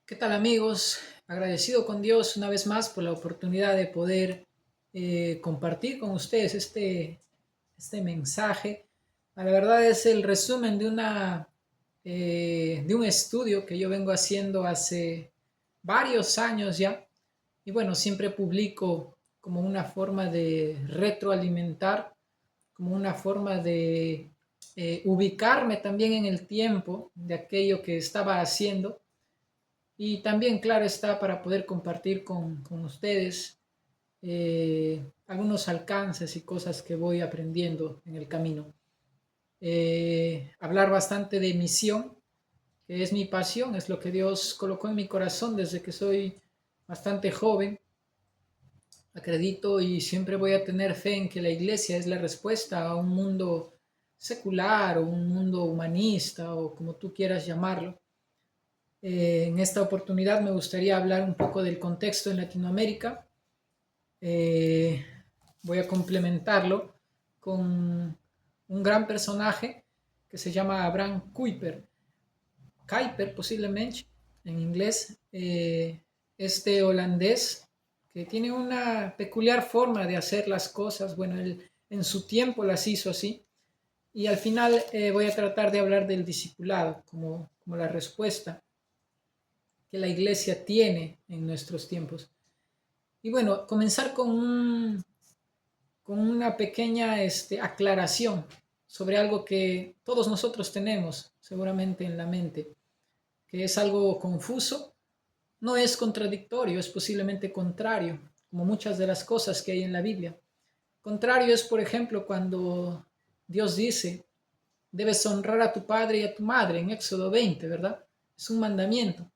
¿Qué tal amigos? Agradecido con Dios una vez más por la oportunidad de poder compartir con ustedes este mensaje. La verdad es el resumen de un estudio que yo vengo haciendo hace varios años ya. Y bueno, siempre publico como una forma de retroalimentar, como una forma de ubicarme también en el tiempo de aquello que estaba haciendo y también, claro está, para poder compartir con ustedes algunos alcances y cosas que voy aprendiendo en el camino. Hablar bastante de misión, que es mi pasión, es lo que Dios colocó en mi corazón desde que soy bastante joven. Acredito y siempre voy a tener fe en que la iglesia es la respuesta a un mundo secular o un mundo humanista o como tú quieras llamarlo. En esta oportunidad me gustaría hablar un poco del contexto en Latinoamérica. Eh, Voy a complementarlo con un gran personaje que se llama Abraham Kuyper. Kuyper, posiblemente, en inglés. Este holandés que tiene una peculiar forma de hacer las cosas. Bueno, él en su tiempo las hizo así. Y al final voy a tratar de hablar del discipulado como la respuesta que la iglesia tiene en nuestros tiempos. Y bueno, comenzar con una pequeña aclaración sobre algo que todos nosotros tenemos seguramente en la mente, que es algo confuso, no es contradictorio, es posiblemente contrario, como muchas de las cosas que hay en la Biblia. Contrario es, por ejemplo, cuando Dios dice, debes honrar a tu padre y a tu madre en Éxodo 20, ¿verdad? Es un mandamiento.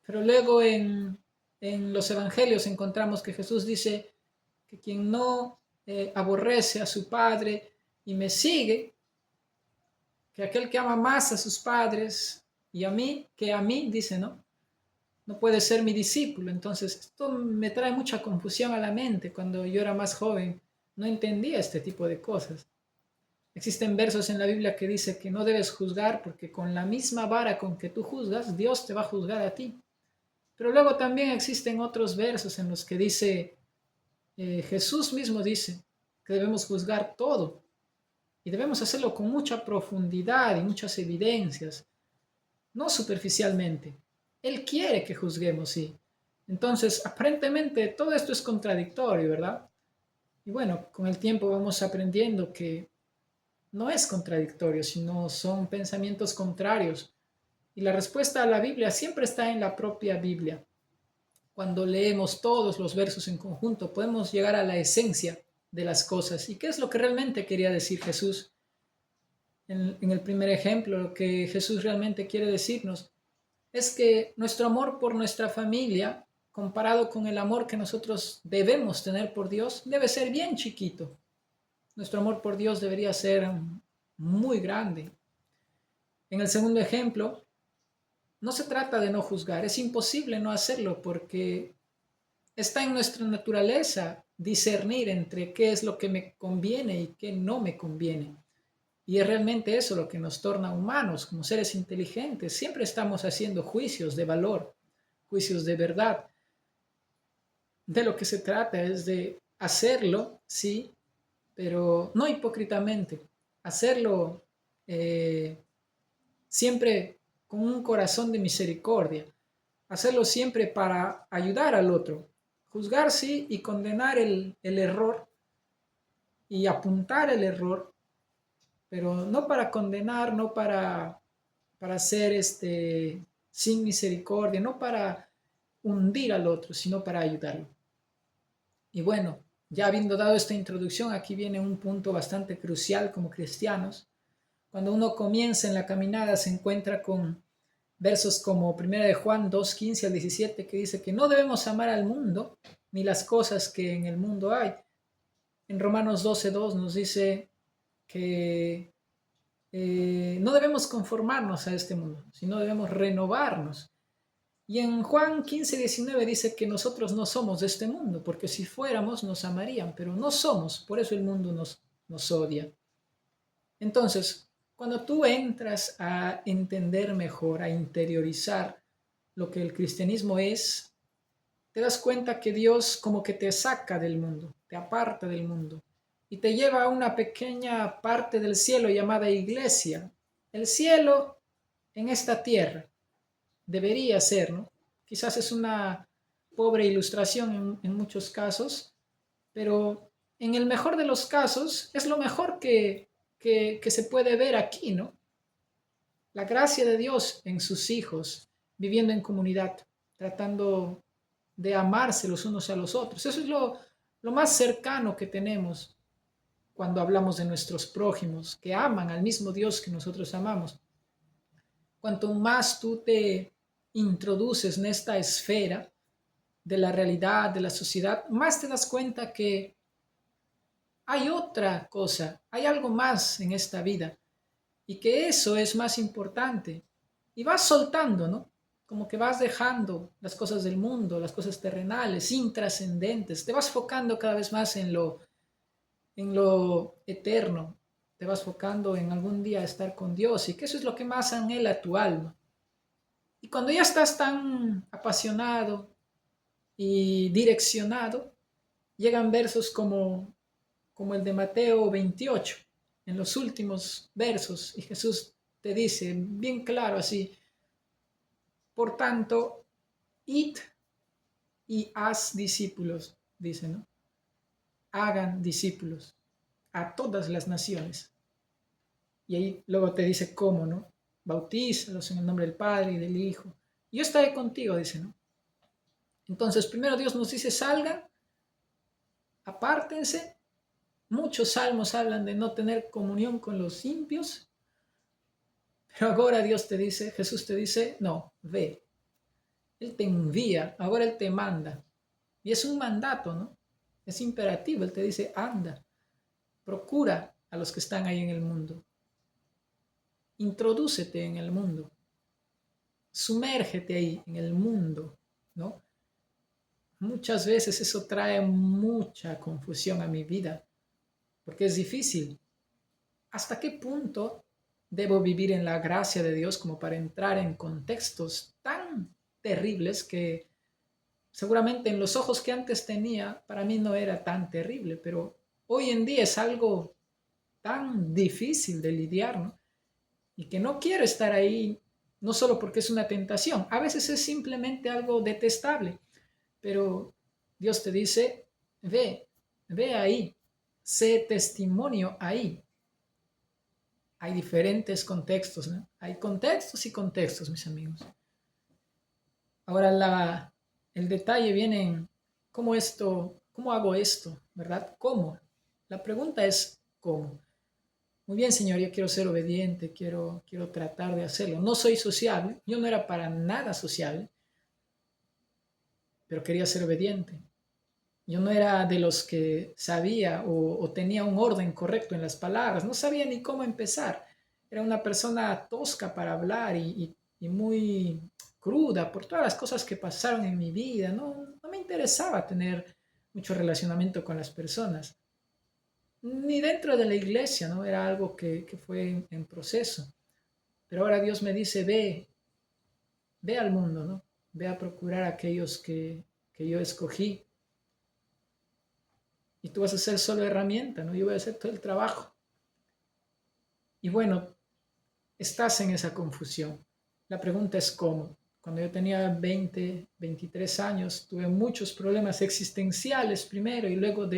Pero luego en los evangelios encontramos que Jesús dice que quien no aborrece a su padre y me sigue, que aquel que ama más a sus padres y a mí, que a mí, dice, ¿no? No puede ser mi discípulo. Entonces, esto me trae mucha confusión a la mente. Cuando yo era más joven, no entendía este tipo de cosas. Existen versos en la Biblia que dice que no debes juzgar porque con la misma vara con que tú juzgas, Dios te va a juzgar a ti. Pero luego también existen otros versos en los que dice, Jesús mismo dice que debemos juzgar todo y debemos hacerlo con mucha profundidad y muchas evidencias, no superficialmente. Él quiere que juzguemos, sí. Entonces, aparentemente todo esto es contradictorio, ¿verdad? Y bueno, con el tiempo vamos aprendiendo que no es contradictorio, sino son pensamientos contrarios. Y la respuesta a la Biblia siempre está en la propia Biblia. Cuando leemos todos los versos en conjunto, podemos llegar a la esencia de las cosas. ¿Y qué es lo que realmente quería decir Jesús? En el primer ejemplo, lo que Jesús realmente quiere decirnos es que nuestro amor por nuestra familia, comparado con el amor que nosotros debemos tener por Dios, debe ser bien chiquito. Nuestro amor por Dios debería ser muy grande. En el segundo ejemplo, no se trata de no juzgar, es imposible no hacerlo porque está en nuestra naturaleza discernir entre qué es lo que me conviene y qué no me conviene. Y es realmente eso lo que nos torna humanos, como seres inteligentes. Siempre estamos haciendo juicios de valor, juicios de verdad. De lo que se trata es de hacerlo, sí, pero no hipócritamente. Hacerlo eh, siempre con un corazón de misericordia. Hacerlo siempre para ayudar al otro. Juzgar sí y condenar el error y apuntar el error, pero no para condenar, no para ser sin misericordia, no para hundir al otro, sino para ayudarlo. Y bueno, ya habiendo dado esta introducción, aquí viene un punto bastante crucial como cristianos. Cuando uno comienza en la caminada se encuentra con versos como 1 de Juan 2, 15 al 17, que dice que no debemos amar al mundo ni las cosas que en el mundo hay. En Romanos 12, 2 nos dice que no debemos conformarnos a este mundo, sino debemos renovarnos. Y en Juan 15, 19 dice que nosotros no somos de este mundo, porque si fuéramos nos amarían, pero no somos, por eso el mundo nos odia. Entonces, cuando tú entras a entender mejor, a interiorizar lo que el cristianismo es, te das cuenta que Dios como que te saca del mundo, te aparta del mundo y te lleva a una pequeña parte del cielo llamada iglesia. El cielo en esta tierra debería ser, ¿no? Quizás es una pobre ilustración en muchos casos, pero en el mejor de los casos es lo mejor que se puede ver aquí, ¿no? La gracia de Dios en sus hijos, viviendo en comunidad, tratando de amarse los unos a los otros. Eso es lo más cercano que tenemos cuando hablamos de nuestros prójimos, que aman al mismo Dios que nosotros amamos. Cuanto más tú te introduces en esta esfera de la realidad, de la sociedad, más te das cuenta que hay otra cosa, hay algo más en esta vida y que eso es más importante. Y vas soltando, ¿no? Como que vas dejando las cosas del mundo, las cosas terrenales, intrascendentes, te vas focando cada vez más en lo eterno, te vas focando en algún día estar con Dios y que eso es lo que más anhela tu alma. Y cuando ya estás tan apasionado y direccionado, llegan versos como el de Mateo 28, en los últimos versos, y Jesús te dice bien claro así, por tanto, id y haz discípulos, dice, ¿no? Hagan discípulos a todas las naciones. Y ahí luego te dice cómo, ¿no? Bautízalos en el nombre del Padre y del Hijo. Yo estaré contigo, dice, ¿no? Entonces, primero Dios nos dice, salgan, apártense. Muchos salmos hablan de no tener comunión con los impios, pero ahora Dios te dice, Jesús te dice, no, ve. Él te envía, ahora Él te manda. Y es un mandato, ¿no? Es imperativo. Él te dice, anda, procura a los que están ahí en el mundo. Introdúcete en el mundo. Sumérgete ahí en el mundo, ¿no? Muchas veces eso trae mucha confusión a mi vida, porque es difícil. ¿Hasta qué punto debo vivir en la gracia de Dios como para entrar en contextos tan terribles que seguramente en los ojos que antes tenía, para mí no era tan terrible, pero hoy en día es algo tan difícil de lidiar, ¿no? Y que no quiero estar ahí, no solo porque es una tentación, a veces es simplemente algo detestable, pero Dios te dice, ve ahí, sé testimonio ahí. Hay diferentes contextos, ¿no? Hay contextos y contextos, mis amigos. Ahora el detalle viene en cómo hago esto, ¿verdad? ¿Cómo? La pregunta es ¿cómo? Muy bien, Señor, yo quiero ser obediente, quiero tratar de hacerlo. No soy sociable, yo no era para nada sociable, pero quería ser obediente. Yo no era de los que sabía o tenía un orden correcto en las palabras, no sabía ni cómo empezar. Era una persona tosca para hablar y muy cruda por todas las cosas que pasaron en mi vida. No me interesaba tener mucho relacionamiento con las personas, ni dentro de la iglesia, ¿no? Era algo que fue en proceso. Pero ahora Dios me dice, ve al mundo, ¿no? Ve a procurar a aquellos que yo escogí y tú vas a ser solo herramienta, ¿no? Yo voy a hacer todo el trabajo. Y bueno, estás en esa confusión. La pregunta es cómo. Cuando yo tenía 20, 23 años, tuve muchos problemas existenciales primero y luego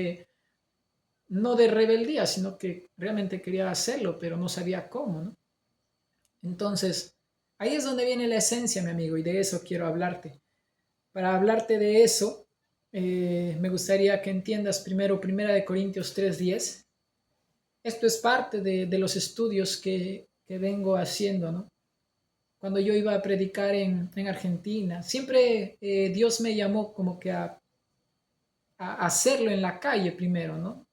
no de rebeldía, sino que realmente quería hacerlo, pero no sabía cómo, ¿no? Entonces, ahí es donde viene la esencia, mi amigo, y de eso quiero hablarte. Para hablarte de eso, me gustaría que entiendas primero Primera de Corintios 3:10. Esto es parte de los estudios que vengo haciendo, ¿no? Cuando yo iba a predicar en Argentina, siempre Dios me llamó como que a hacerlo en la calle primero, ¿no?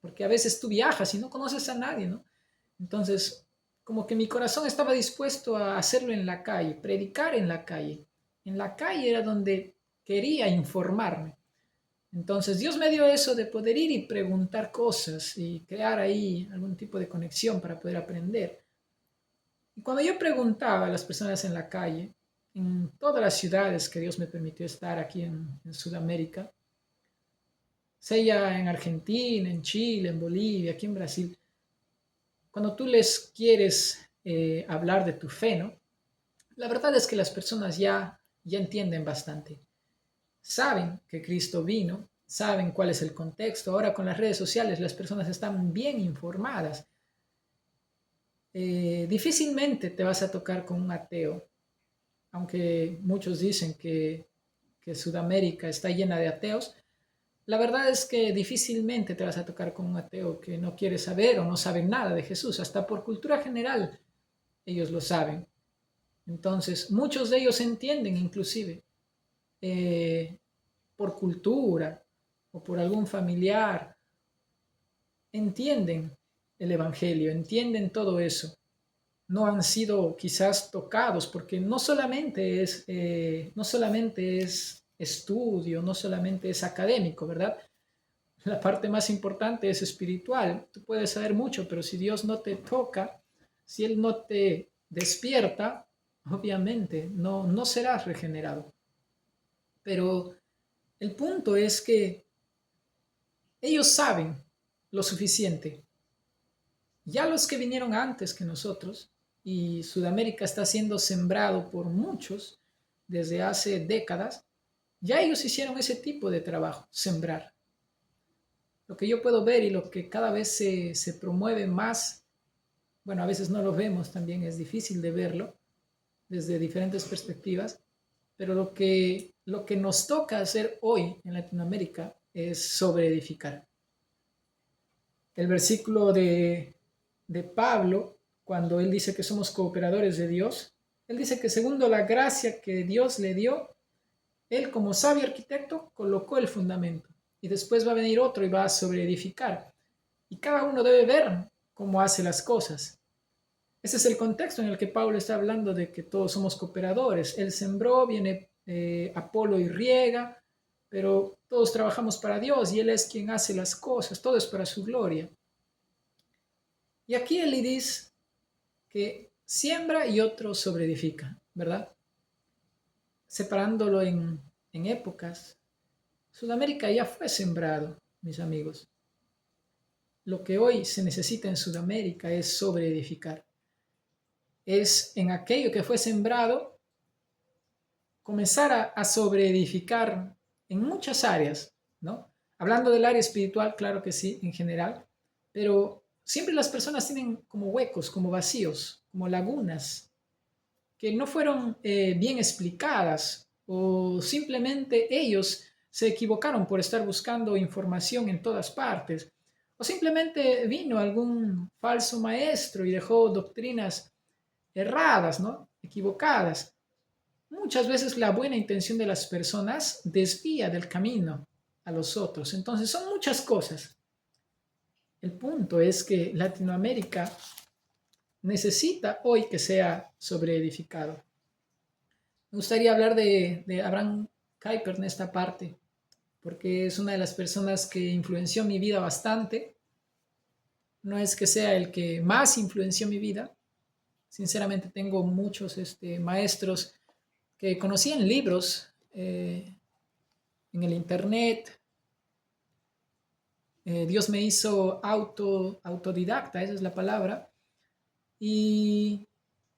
Porque a veces tú viajas y no conoces a nadie, ¿no? Entonces, como que mi corazón estaba dispuesto a hacerlo en la calle, predicar en la calle. En la calle era donde quería informarme. Entonces Dios me dio eso de poder ir y preguntar cosas y crear ahí algún tipo de conexión para poder aprender. Y cuando yo preguntaba a las personas en la calle, en todas las ciudades que Dios me permitió estar aquí en Sudamérica, sea en Argentina, en Chile, en Bolivia, aquí en Brasil, cuando tú les quieres hablar de tu fe, ¿no? La verdad es que las personas ya entienden bastante. Saben que Cristo vino, saben cuál es el contexto. Ahora con las redes sociales las personas están bien informadas. Difícilmente te vas a tocar con un ateo, aunque muchos dicen que Sudamérica está llena de ateos. La verdad es que difícilmente te vas a tocar con un ateo que no quiere saber o no sabe nada de Jesús. Hasta por cultura general ellos lo saben. Entonces, muchos de ellos entienden inclusive eh, por cultura o por algún familiar, entienden el Evangelio, entienden todo eso. No han sido quizás tocados porque no solamente es estudio, no solamente es académico, ¿verdad? La parte más importante es espiritual. Tú puedes saber mucho, pero si Dios no te toca, si Él no te despierta, obviamente no serás regenerado. Pero el punto es que ellos saben lo suficiente. Ya los que vinieron antes que nosotros, y Sudamérica está siendo sembrado por muchos desde hace décadas, ya ellos hicieron ese tipo de trabajo, sembrar. Lo que yo puedo ver y lo que cada vez se promueve más, bueno, a veces no lo vemos, también es difícil de verlo desde diferentes perspectivas, pero lo que nos toca hacer hoy en Latinoamérica es sobreedificar. El versículo de Pablo, cuando él dice que somos cooperadores de Dios, él dice que segundo la gracia que Dios le dio, él como sabio arquitecto colocó el fundamento y después va a venir otro y va a sobreedificar. Y cada uno debe ver cómo hace las cosas. Ese es el contexto en el que Pablo está hablando de que todos somos cooperadores. Él sembró, viene Apolo y riega, pero todos trabajamos para Dios y Él es quien hace las cosas, todo es para su gloria. Y aquí él dice que siembra y otro sobreedifica, ¿verdad? Separándolo en épocas. Sudamérica ya fue sembrado, mis amigos. Lo que hoy se necesita en Sudamérica es sobreedificar. Es en aquello que fue sembrado comenzar a sobreedificar en muchas áreas, ¿no? Hablando del área espiritual, claro que sí, en general, pero siempre las personas tienen como huecos, como vacíos, como lagunas, que no fueron bien explicadas o simplemente ellos se equivocaron por estar buscando información en todas partes o simplemente vino algún falso maestro y dejó doctrinas erradas, ¿no? Equivocadas. Muchas veces la buena intención de las personas desvía del camino a los otros. Entonces son muchas cosas. El punto es que Latinoamérica necesita hoy que sea sobreedificado. Me gustaría hablar de Abraham Kuyper en esta parte, porque es una de las personas que influenció mi vida bastante. No es que sea el que más influenció mi vida. Sinceramente tengo muchos maestros que conocí en libros, en el internet. Dios me hizo autodidacta, esa es la palabra. Y,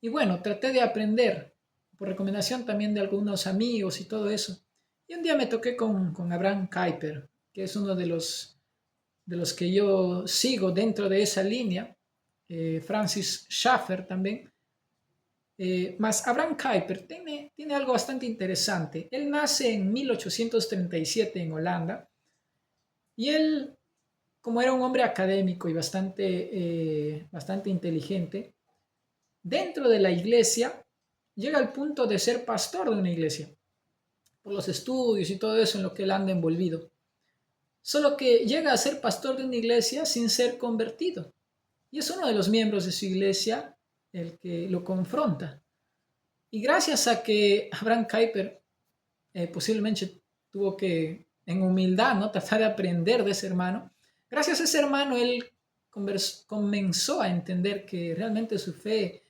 y bueno, traté de aprender por recomendación también de algunos amigos y todo eso. Y un día me toqué con Abraham Kuyper, que es uno de los que yo sigo dentro de esa línea, Francis Schaeffer también. Más Abraham Kuyper tiene algo bastante interesante. Él nace en 1837 en Holanda y él, como era un hombre académico y bastante inteligente, dentro de la iglesia llega al punto de ser pastor de una iglesia, por los estudios y todo eso en lo que él anda envolvido. Solo que llega a ser pastor de una iglesia sin ser convertido. Y es uno de los miembros de su iglesia el que lo confronta. Y gracias a que Abraham Kuyper posiblemente tuvo que, en humildad, ¿no?, tratar de aprender de ese hermano, gracias a ese hermano él comenzó a entender que realmente su fe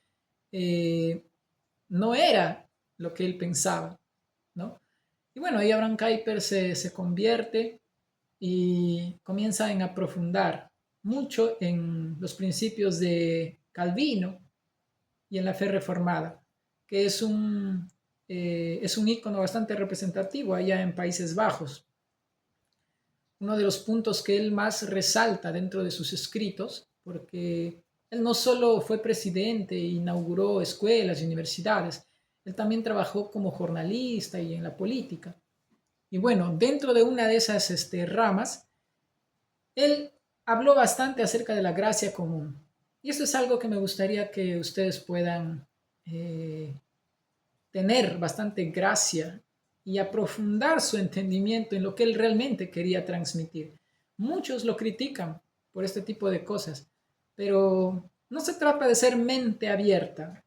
no era lo que él pensaba, ¿no? Y bueno, ahí Abraham Kuyper se convierte y comienza a aprofundar mucho en los principios de Calvino y en la fe reformada, que es un ícono bastante representativo allá en Países Bajos. Uno de los puntos que él más resalta dentro de sus escritos, porque él no solo fue presidente e inauguró escuelas y universidades, él también trabajó como jornalista y en la política. Y bueno, dentro de una de esas ramas, él habló bastante acerca de la gracia común. Y esto es algo que me gustaría que ustedes puedan eh, tener bastante gracia y aprofundar su entendimiento en lo que él realmente quería transmitir. Muchos lo critican por este tipo de cosas, pero no se trata de ser mente abierta.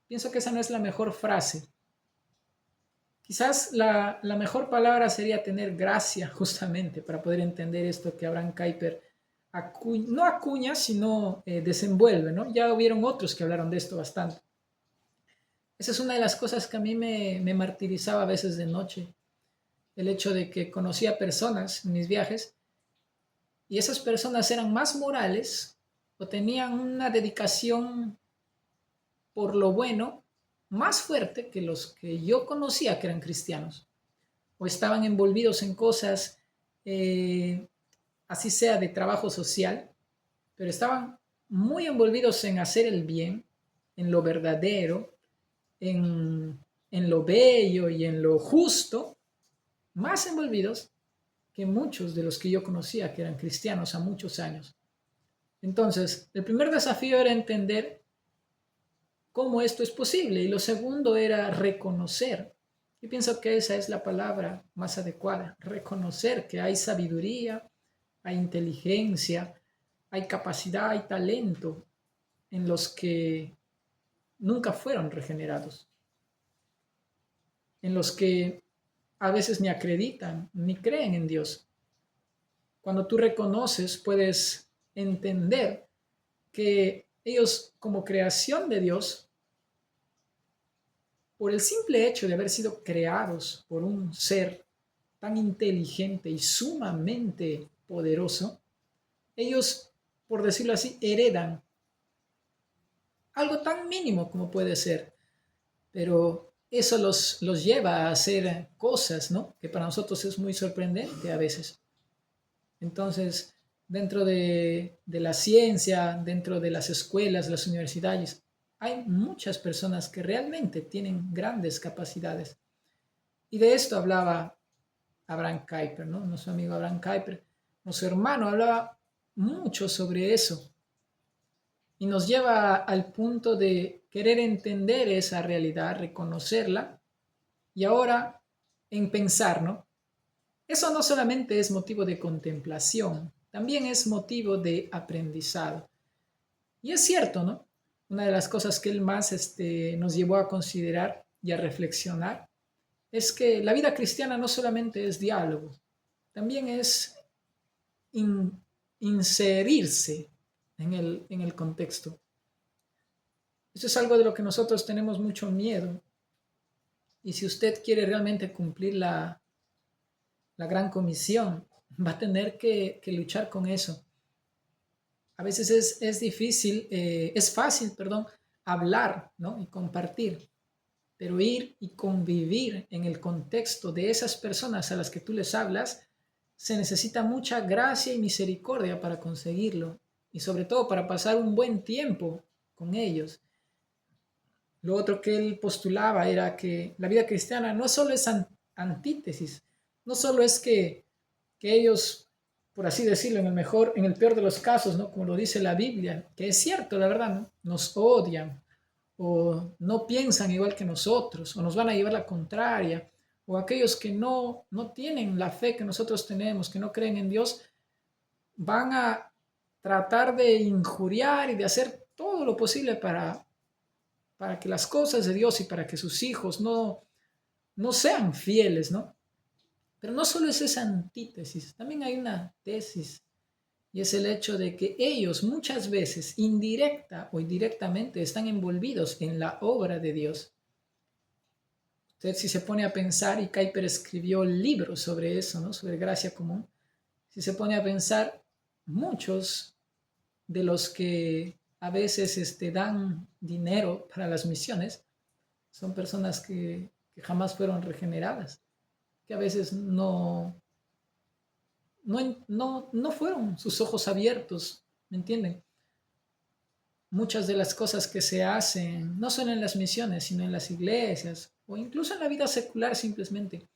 Pienso que esa no es la mejor frase. Quizás la mejor palabra sería tener gracia, justamente, para poder entender esto que Abraham Kuyper no acuña, sino desenvuelve, ¿no? Ya hubieron otros que hablaron de esto bastante. Esa es una de las cosas que a mí me martirizaba a veces de noche, el hecho de que conocía personas en mis viajes y esas personas eran más morales o tenían una dedicación por lo bueno más fuerte que los que yo conocía que eran cristianos o estaban envolvidos en cosas, así sea de trabajo social, pero estaban muy envolvidos en hacer el bien, en lo verdadero, en, en lo bello y en lo justo, más envolvidos que muchos de los que yo conocía, que eran cristianos a muchos años. Entonces, el primer desafío era entender cómo esto es posible y lo segundo era reconocer. Yo pienso que esa es la palabra más adecuada, reconocer que hay sabiduría, hay inteligencia, hay capacidad, hay talento en los que nunca fueron regenerados, en los que a veces ni acreditan ni creen en Dios. Cuando tú reconoces, puedes entender que ellos como creación de Dios, por el simple hecho de haber sido creados por un ser tan inteligente y sumamente poderoso, ellos, por decirlo así, heredan algo tan mínimo como puede ser, pero eso los lleva a hacer cosas, ¿no? Que para nosotros es muy sorprendente a veces. Entonces, dentro de la ciencia, dentro de las escuelas, las universidades, hay muchas personas que realmente tienen grandes capacidades. Y de esto hablaba Abraham Kuyper, ¿no? Nuestro amigo Abraham Kuyper, nuestro hermano, hablaba mucho sobre eso y nos lleva al punto de querer entender esa realidad, reconocerla y ahora en pensar, ¿no? Eso no solamente es motivo de contemplación, también es motivo de aprendizado. Y es cierto, ¿no? Una de las cosas que él más nos llevó a considerar y a reflexionar es que la vida cristiana no solamente es diálogo, también es in- inserirse en el contexto. Eso es algo de lo que nosotros tenemos mucho miedo. Y si usted quiere realmente cumplir la gran comisión, va a tener que luchar con eso. A veces es difícil, es fácil, perdón, hablar, ¿no? Y compartir, pero ir y convivir en el contexto de esas personas a las que tú les hablas, se necesita mucha gracia y misericordia para conseguirlo y sobre todo para pasar un buen tiempo con ellos. Lo otro que él postulaba era que la vida cristiana no solo es antítesis, no solo es que ellos, por así decirlo, en el peor de los casos, ¿no? Como lo dice la Biblia, que es cierto, la verdad, ¿no? Nos odian o no piensan igual que nosotros o nos van a llevar la contraria o aquellos que no tienen la fe que nosotros tenemos, que no creen en Dios, van a tratar de injuriar y de hacer todo lo posible para que las cosas de Dios y para que sus hijos no sean fieles, ¿no? Pero no solo es esa antítesis, también hay una tesis, y es el hecho de que ellos muchas veces, indirecta o indirectamente, están envolvidos en la obra de Dios. Usted si se pone a pensar, y Kuyper escribió libros sobre eso, ¿no? Sobre gracia común. Si se pone a pensar, muchos de los que a veces dan dinero para las misiones son personas que jamás fueron regeneradas, que a veces no fueron sus ojos abiertos, ¿me entienden? Muchas de las cosas que se hacen, no solo en las misiones, sino en las iglesias o incluso en la vida secular simplemente,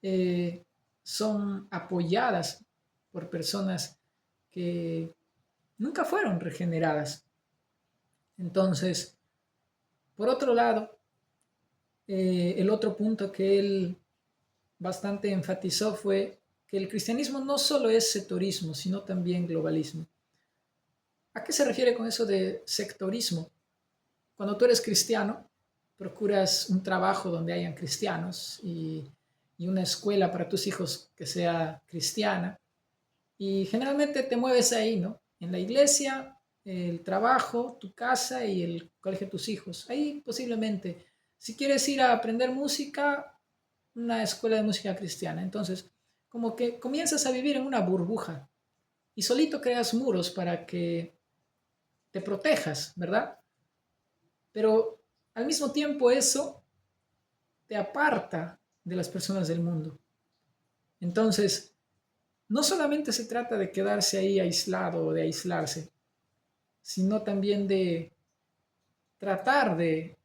eh, son apoyadas por personas que nunca fueron regeneradas. Entonces, por otro lado, el otro punto que él bastante enfatizó fue que el cristianismo no solo es sectorismo, sino también globalismo. ¿A qué se refiere con eso de sectorismo? Cuando tú eres cristiano, procuras un trabajo donde hayan cristianos y una escuela para tus hijos que sea cristiana. Y generalmente te mueves ahí, ¿no? En la iglesia, el trabajo, tu casa y el colegio de tus hijos. Ahí posiblemente, si quieres ir a aprender música, una escuela de música cristiana. Entonces, como que comienzas a vivir en una burbuja y solito creas muros para que te protejas, ¿verdad? Pero al mismo tiempo eso te aparta de las personas del mundo. Entonces, no solamente se trata de quedarse ahí aislado o de aislarse, sino también de tratar de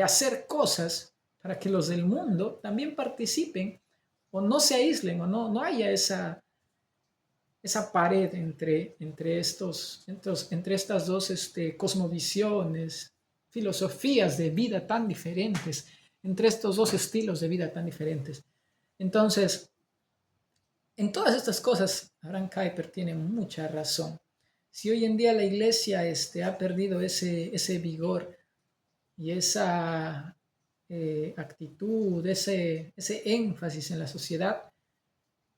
hacer cosas para que los del mundo también participen o no se aíslen o no haya esa pared entre estas dos cosmovisiones, filosofías de vida tan diferentes, entre estos dos estilos de vida tan diferentes. Entonces, en todas estas cosas, Abraham Kuyper tiene mucha razón. Si hoy en día la iglesia ha perdido ese vigor y esa actitud, ese énfasis en la sociedad,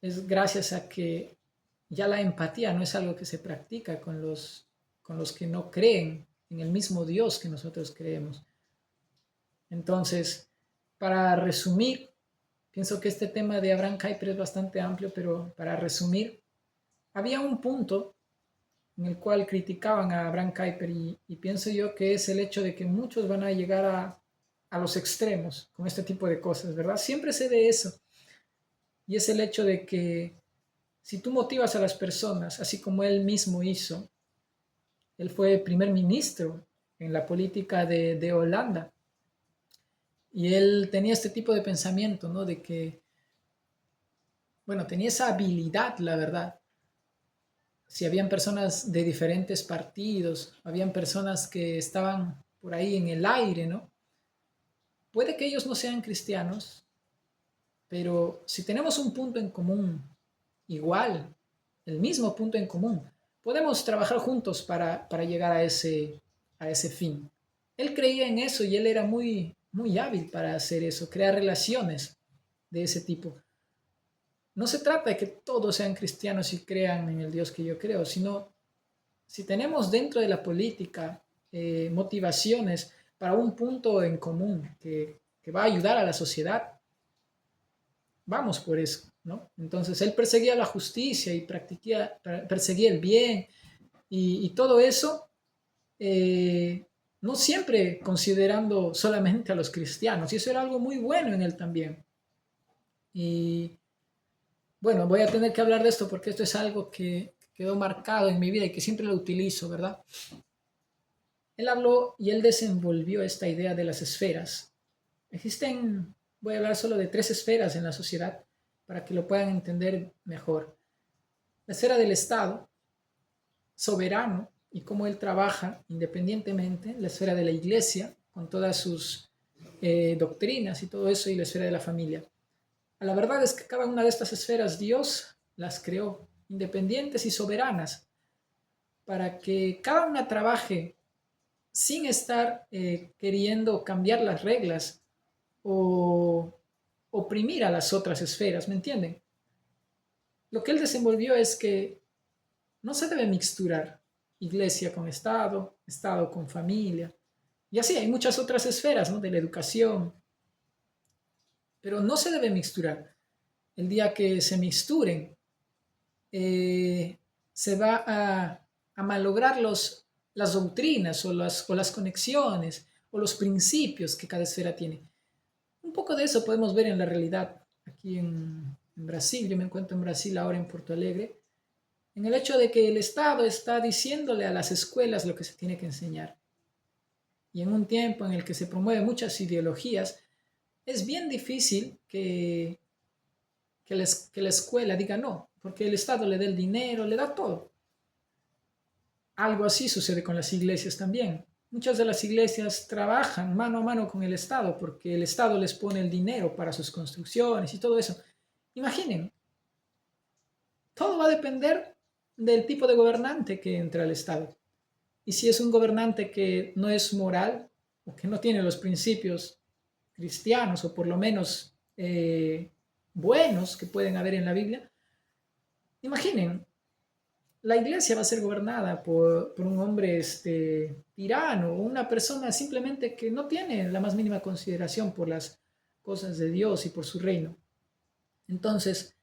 es gracias a que ya la empatía no es algo que se practica con los que no creen en el mismo Dios que nosotros creemos. Entonces, para resumir, pienso que este tema de Abraham Kuyper es bastante amplio, pero para resumir, había un punto en el cual criticaban a Abraham Kuyper y pienso yo que es el hecho de que muchos van a llegar a los extremos con este tipo de cosas, ¿verdad? Siempre se ve eso. Y es el hecho de que si tú motivas a las personas, así como él mismo hizo, él fue primer ministro en la política de Holanda, y él tenía este tipo de pensamiento, ¿no? De que, bueno, tenía esa habilidad, la verdad. Si habían personas de diferentes partidos, habían personas que estaban por ahí en el aire, ¿no? Puede que ellos no sean cristianos, pero si tenemos un punto en común, igual, el mismo punto en común, podemos trabajar juntos para llegar a ese fin. Él creía en eso y él era muy hábil para hacer eso, crear relaciones de ese tipo. No se trata de que todos sean cristianos y crean en el Dios que yo creo, sino si tenemos dentro de la política motivaciones para un punto en común que va a ayudar a la sociedad, vamos por eso, ¿no? Entonces él perseguía la justicia y perseguía el bien y todo eso, no siempre considerando solamente a los cristianos, y eso era algo muy bueno en él también. Y bueno, voy a tener que hablar de esto porque esto es algo que quedó marcado en mi vida y que siempre lo utilizo, ¿verdad? Él habló y él desenvolvió esta idea de las esferas. Existen, voy a hablar solo de 3 esferas en la sociedad para que lo puedan entender mejor. La esfera del Estado, soberano, y cómo él trabaja independientemente, la esfera de la iglesia, con todas sus doctrinas y todo eso, y la esfera de la familia. La verdad es que cada una de estas esferas Dios las creó, independientes y soberanas, para que cada una trabaje sin estar queriendo cambiar las reglas o oprimir a las otras esferas, ¿me entienden? Lo que él desenvolvió es que no se debe mixturar iglesia con Estado, Estado con familia, y así hay muchas otras esferas, ¿no? De la educación. pero no se debe mixturar. El día que se mixturen, se va a malograr las doctrinas o las conexiones o los principios que cada esfera tiene. Un poco de eso podemos ver en la realidad aquí en Brasil. Yo me encuentro en Brasil ahora en Porto Alegre, en el hecho de que el Estado está diciéndole a las escuelas lo que se tiene que enseñar. Y en un tiempo en el que se promueven muchas ideologías, es bien difícil que la escuela diga no, porque el Estado le da el dinero, le da todo. Algo así sucede con las iglesias también. Muchas de las iglesias trabajan mano a mano con el Estado porque el Estado les pone el dinero para sus construcciones y todo eso. Imaginen, todo va a depender del tipo de gobernante que entra al Estado. Y si es un gobernante que no es moral o que no tiene los principios cristianos o por lo menos buenos que pueden haber en la Biblia, imaginen, la iglesia va a ser gobernada por un hombre tirano o una persona simplemente que no tiene la más mínima consideración por las cosas de Dios y por su reino. Entonces,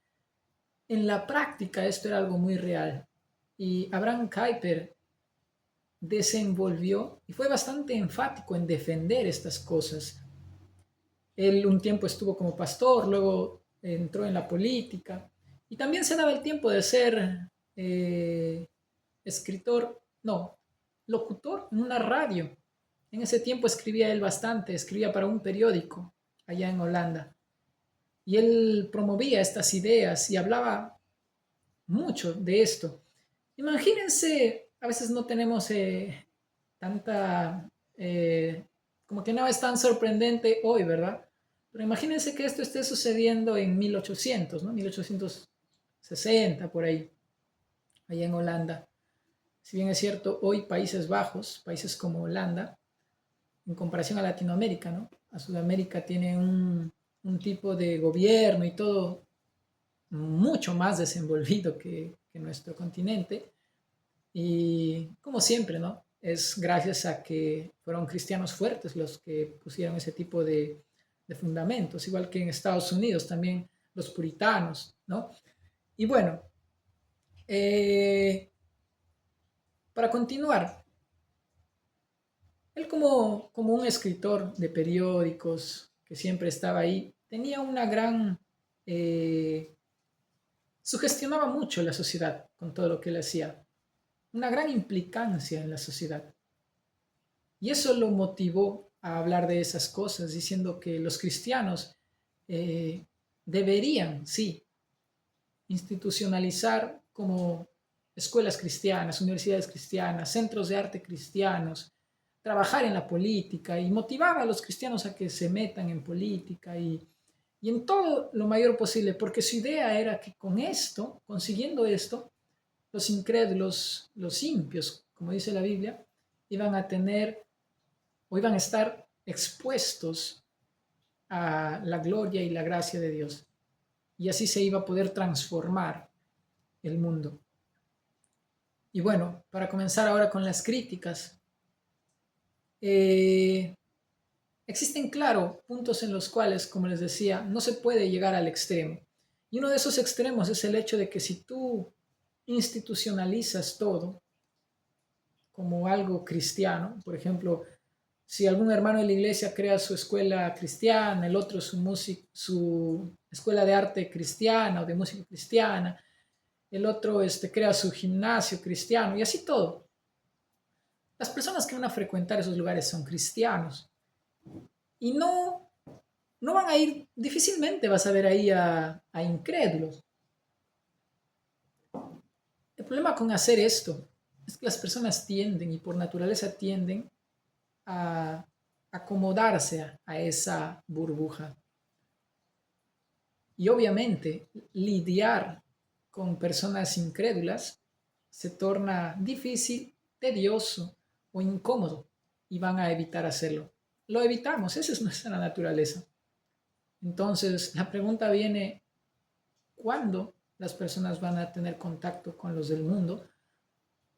en la práctica esto era algo muy real y Abraham Kuyper desenvolvió y fue bastante enfático en defender estas cosas. Él un tiempo estuvo como pastor, luego entró en la política y también se daba el tiempo de ser escritor, no, locutor en una radio. En ese tiempo escribía él bastante, escribía para un periódico allá en Holanda. Y él promovía estas ideas y hablaba mucho de esto. Imagínense, a veces no tenemos tanta, como que no es tan sorprendente hoy, ¿verdad? Pero imagínense que esto esté sucediendo en 1800, ¿no? 1860, por ahí, allá en Holanda. Si bien es cierto, hoy Países Bajos, países como Holanda, en comparación a Latinoamérica, ¿no? A Sudamérica tiene un tipo de gobierno y todo mucho más desenvolvido que nuestro continente. Y como siempre, ¿no? Es gracias a que fueron cristianos fuertes los que pusieron ese tipo de fundamentos, igual que en Estados Unidos también los puritanos, ¿no? Y bueno, eh, para continuar, él como un escritor de periódicos que siempre estaba ahí, tenía una gran... sugestionaba mucho la sociedad con todo lo que él hacía, una gran implicancia en la sociedad. Y eso lo motivó a hablar de esas cosas, diciendo que los cristianos deberían, sí, institucionalizar como escuelas cristianas, universidades cristianas, centros de arte cristianos, trabajar en la política y motivar a los cristianos a que se metan en política y en todo lo mayor posible, porque su idea era que con esto, consiguiendo esto, los incrédulos, los impios, como dice la Biblia, iban a tener o iban a estar expuestos a la gloria y la gracia de Dios. Y así se iba a poder transformar el mundo. Y bueno, para comenzar ahora con las críticas, existen, claro, puntos en los cuales, como les decía, no se puede llegar al extremo. Y uno de esos extremos es el hecho de que si tú institucionalizas todo como algo cristiano, por ejemplo, si algún hermano de la iglesia crea su escuela cristiana, el otro su escuela de arte cristiana o de música cristiana, el otro crea su gimnasio cristiano y así todo. Las personas que van a frecuentar esos lugares son cristianos y no van a ir, difícilmente vas a ver ahí a incrédulos. El problema con hacer esto es que las personas tienden y por naturaleza tienden a acomodarse a esa burbuja. Y obviamente lidiar con personas incrédulas se torna difícil, tedioso o incómodo y van a evitar hacerlo. Lo evitamos, esa es nuestra naturaleza. Entonces la pregunta viene, ¿cuándo las personas van a tener contacto con los del mundo?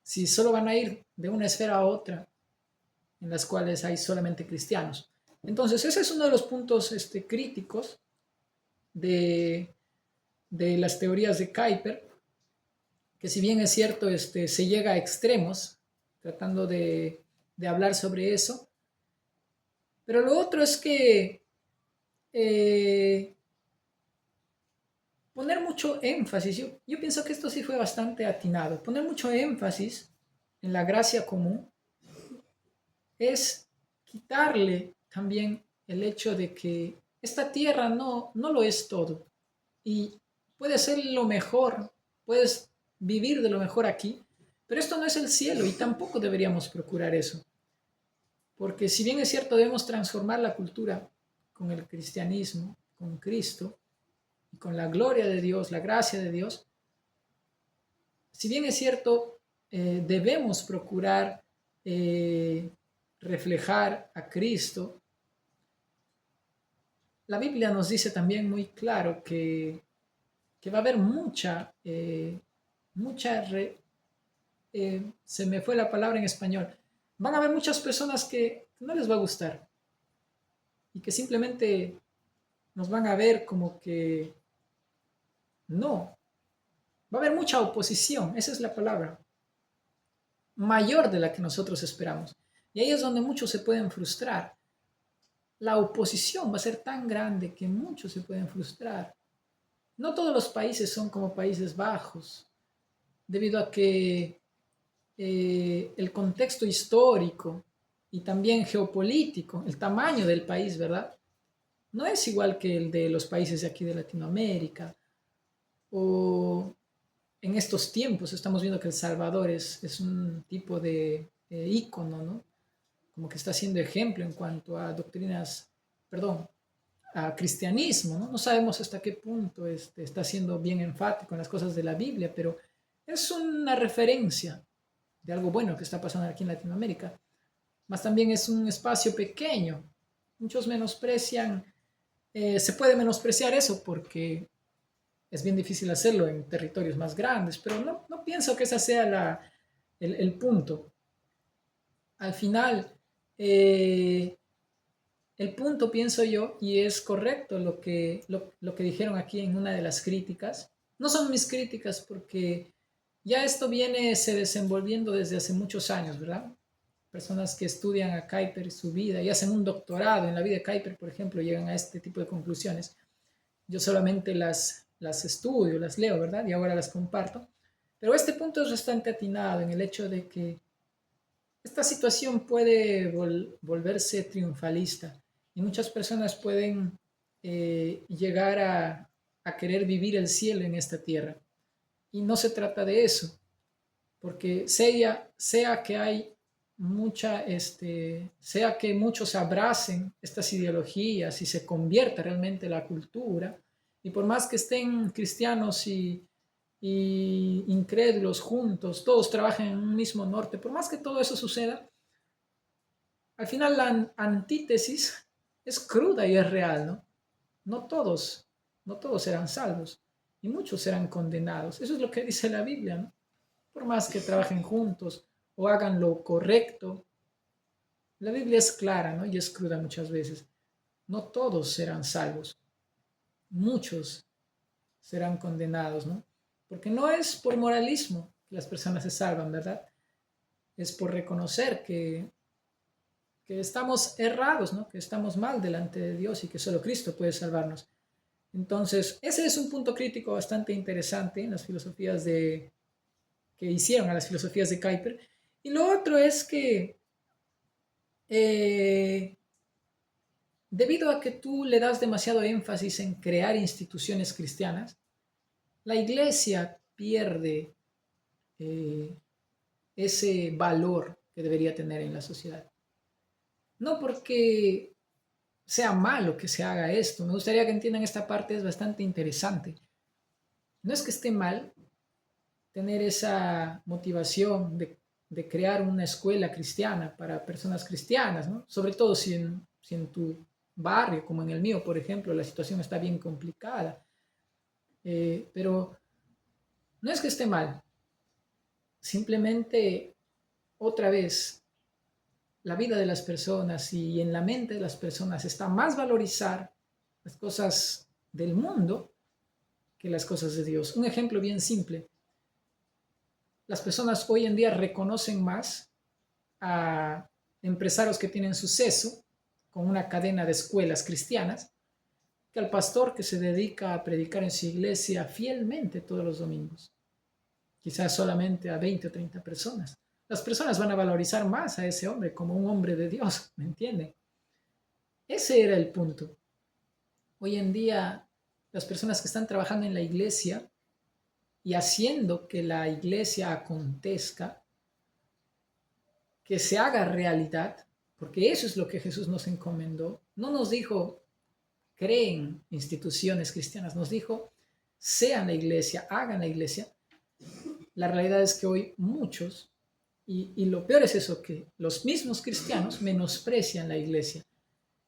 Si solo van a ir de una esfera a otra en las cuales hay solamente cristianos. Entonces ese es uno de los puntos críticos de, de las teorías de Kuyper, que si bien es cierto, se llega a extremos tratando de hablar sobre eso, pero lo otro es que eh, poner mucho énfasis, yo pienso que esto sí fue bastante atinado, poner mucho énfasis en la gracia común es quitarle también el hecho de que esta tierra no lo es todo y puede ser lo mejor, puedes vivir de lo mejor aquí, pero esto no es el cielo y tampoco deberíamos procurar eso, porque si bien es cierto debemos transformar la cultura con el cristianismo, con Cristo y con la gloria de Dios, la gracia de Dios, si bien es cierto, debemos procurar eh, reflejar a Cristo. La Biblia nos dice también muy claro que va a haber se me fue la palabra en español, van a haber muchas personas que no les va a gustar y que simplemente nos van a ver como que no, va a haber mucha oposición, esa es la palabra, mayor de la que nosotros esperamos. Y ahí es donde muchos se pueden frustrar. La oposición va a ser tan grande que muchos se pueden frustrar. No todos los países son como Países Bajos, debido a que el contexto histórico y también geopolítico, el tamaño del país, ¿verdad? No es igual que el de los países de aquí de Latinoamérica. O en estos tiempos estamos viendo que El Salvador es un tipo de ícono, ¿no? Como que está siendo ejemplo en cuanto a doctrinas, perdón, a cristianismo, ¿no? No sabemos hasta qué punto está siendo bien enfático en las cosas de la Biblia, pero es una referencia de algo bueno que está pasando aquí en Latinoamérica. Más también es un espacio pequeño. Muchos menosprecian, se puede menospreciar eso porque es bien difícil hacerlo en territorios más grandes, pero no pienso que ese sea el punto. Al final, eh, el punto, pienso yo, y es correcto lo que dijeron aquí en una de las críticas, no son mis críticas porque ya esto viene se desenvolviendo desde hace muchos años, ¿verdad? Personas que estudian a Kuyper y su vida y hacen un doctorado en la vida de Kuyper, por ejemplo, llegan a este tipo de conclusiones. Yo solamente las estudio, las leo, ¿verdad? Y ahora las comparto. Pero este punto es bastante atinado en el hecho de que esta situación puede volverse triunfalista y muchas personas pueden llegar a querer vivir el cielo en esta tierra. Y no se trata de eso, porque sea que hay sea que muchos abracen estas ideologías y se convierta realmente la cultura, y por más que estén cristianos y incrédulos juntos, todos trabajan en un mismo norte, por más que todo eso suceda, al final la antítesis es cruda y es real, ¿no? No todos, no todos serán salvos y muchos serán condenados. Eso es lo que dice la Biblia, ¿no? Por más que trabajen juntos o hagan lo correcto, la Biblia es clara, ¿no? Y es cruda muchas veces. No todos serán salvos, muchos serán condenados, ¿no? Porque no es por moralismo que las personas se salvan, ¿verdad? Es por reconocer que estamos errados, ¿no? Que estamos mal delante de Dios y que solo Cristo puede salvarnos. Entonces, ese es un punto crítico bastante interesante en las filosofías que hicieron a las filosofías de Kuyper. Y lo otro es que eh, debido a que tú le das demasiado énfasis en crear instituciones cristianas, la iglesia pierde eh, ese valor que debería tener en la sociedad. No porque sea malo que se haga esto, me gustaría que entiendan esta parte, es bastante interesante. No es que esté mal tener esa motivación de crear una escuela cristiana para personas cristianas, ¿no? Sobre todo si en tu barrio, como en el mío, por ejemplo, la situación está bien complicada. Pero no es que esté mal, simplemente otra vez la vida de las personas y en la mente de las personas está más valorizar las cosas del mundo que las cosas de Dios. Un ejemplo bien simple. Las personas hoy en día reconocen más a empresarios que tienen suceso con una cadena de escuelas cristianas que al pastor que se dedica a predicar en su iglesia fielmente todos los domingos, quizás solamente a 20 o 30 personas. Las personas van a valorizar más a ese hombre como un hombre de Dios, ¿me entienden? Ese era el punto. Hoy en día, las personas que están trabajando en la iglesia y haciendo que la iglesia acontezca, que se haga realidad, porque eso es lo que Jesús nos encomendó. No nos dijo, creen instituciones cristianas, nos dijo, sean la iglesia, hagan la iglesia. La realidad es que hoy muchos, y lo peor es eso, que los mismos cristianos menosprecian la iglesia.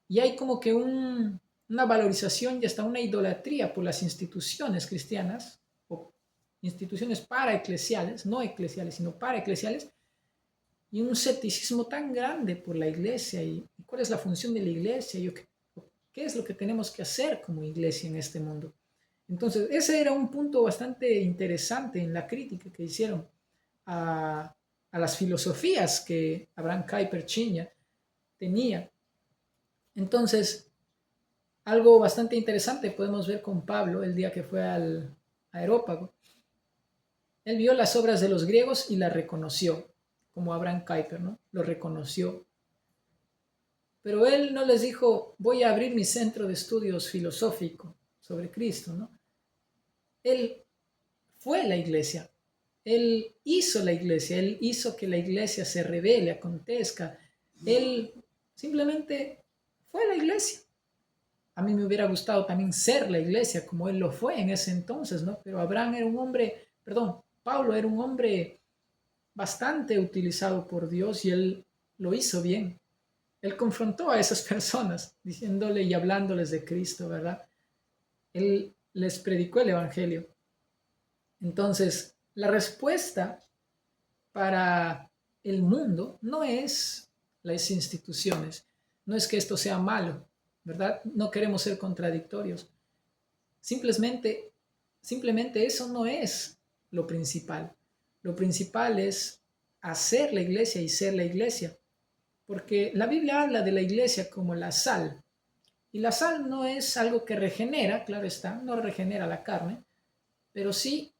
Y hay como que una valorización y hasta una idolatría por las instituciones cristianas, o instituciones paraeclesiales, no eclesiales, sino paraeclesiales, y un escepticismo tan grande por la iglesia y cuál es la función de la iglesia y qué es lo que tenemos que hacer como iglesia en este mundo. Entonces, ese era un punto bastante interesante en la crítica que hicieron a las filosofías que Abraham Kuyper Chiña tenía. Entonces, algo bastante interesante podemos ver con Pablo el día que fue al Areópago. Él vio las obras de los griegos y las reconoció, como Abraham Kuyper, ¿no? Lo reconoció. Pero él no les dijo, voy a abrir mi centro de estudios filosófico sobre Cristo, ¿no? Él fue la iglesia. Él hizo la iglesia. Él hizo que la iglesia se revele, acontezca. Él simplemente fue la iglesia. A mí me hubiera gustado también ser la iglesia como él lo fue en ese entonces, ¿no? Pero Abraham era un hombre, perdón, Pablo era un hombre bastante utilizado por Dios y él lo hizo bien. Él confrontó a esas personas diciéndole y hablándoles de Cristo, ¿verdad? Él les predicó el Evangelio. Entonces, la respuesta para el mundo no es las instituciones, no es que esto sea malo, ¿verdad? No queremos ser contradictorios. Simplemente eso no es lo principal. Lo principal es hacer la iglesia y ser la iglesia. Porque la Biblia habla de la iglesia como la sal. Y la sal no es algo que regenera, claro está, no regenera la carne, pero sí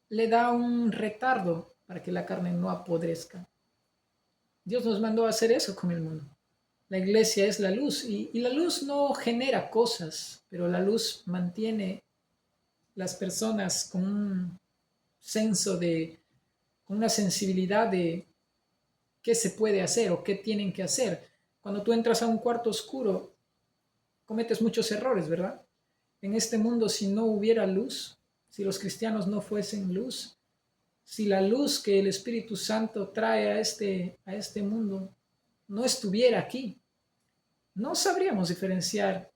le da un retardo para que la carne no apodrezca. Dios nos mandó a hacer eso con el mundo. La iglesia es la luz y la luz no genera cosas, pero la luz mantiene las personas con un senso con una sensibilidad de qué se puede hacer o qué tienen que hacer. Cuando tú entras a un cuarto oscuro, cometes muchos errores, ¿verdad? En este mundo, si no hubiera luz, si los cristianos no fuesen luz, si la luz que el Espíritu Santo trae a este mundo no estuviera aquí, no sabríamos diferenciar,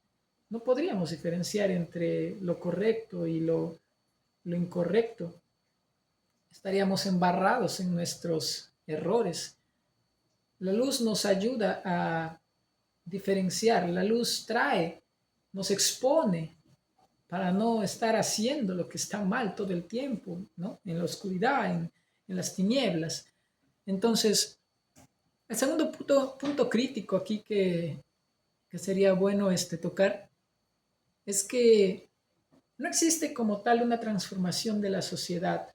no podríamos diferenciar entre lo correcto y lo incorrecto. Estaríamos embarrados en nuestros errores. La luz nos ayuda a diferenciar, la luz trae, nos expone para no estar haciendo lo que está mal todo el tiempo, ¿no? En la oscuridad, en las tinieblas. Entonces, el segundo punto crítico aquí que sería bueno tocar es que no existe como tal una transformación de la sociedad,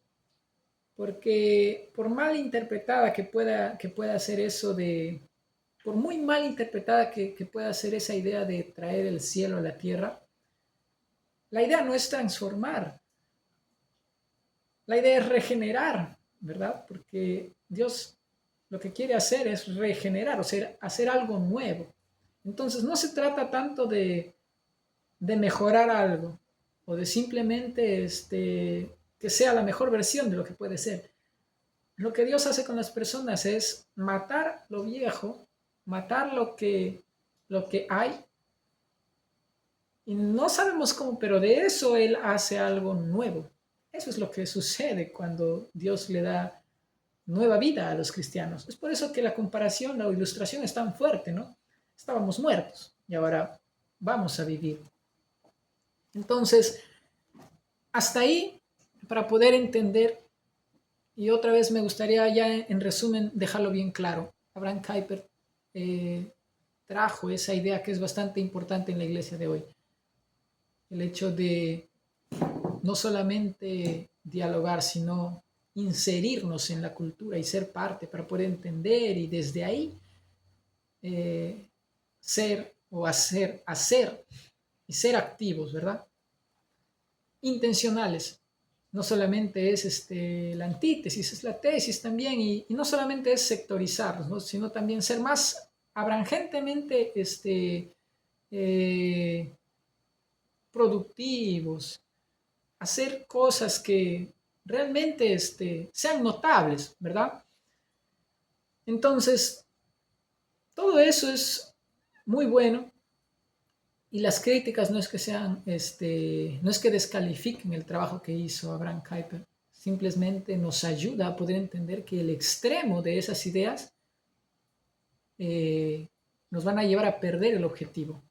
porque por mal interpretada que pueda ser eso por muy mal interpretada que pueda ser esa idea de traer el cielo a la tierra, la idea no es transformar, la idea es regenerar, ¿verdad? Porque Dios lo que quiere hacer es regenerar, o sea, hacer algo nuevo. Entonces no se trata tanto de mejorar algo o de simplemente que sea la mejor versión de lo que puede ser. Lo que Dios hace con las personas es matar lo viejo, matar lo que hay, y no sabemos cómo, pero de eso Él hace algo nuevo. Eso es lo que sucede cuando Dios le da nueva vida a los cristianos. Es por eso que la comparación, la ilustración es tan fuerte, ¿no? Estábamos muertos y ahora vamos a vivir. Entonces, hasta ahí, para poder entender, y otra vez me gustaría ya en resumen dejarlo bien claro. Abraham Kuyper trajo esa idea que es bastante importante en la iglesia de hoy. El hecho de no solamente dialogar, sino inserirnos en la cultura y ser parte para poder entender y desde ahí ser o hacer y ser activos, ¿verdad? Intencionales. No solamente es la antítesis, es la tesis también, y no solamente es sectorizarnos, ¿no? Sino también ser más abrangentemente eh, productivos, hacer cosas que realmente sean notables, ¿verdad? Entonces, todo eso es muy bueno y las críticas no es que sean, no es que descalifiquen el trabajo que hizo Abraham Kuyper, simplemente nos ayuda a poder entender que el extremo de esas ideas eh, nos van a llevar a perder el objetivo.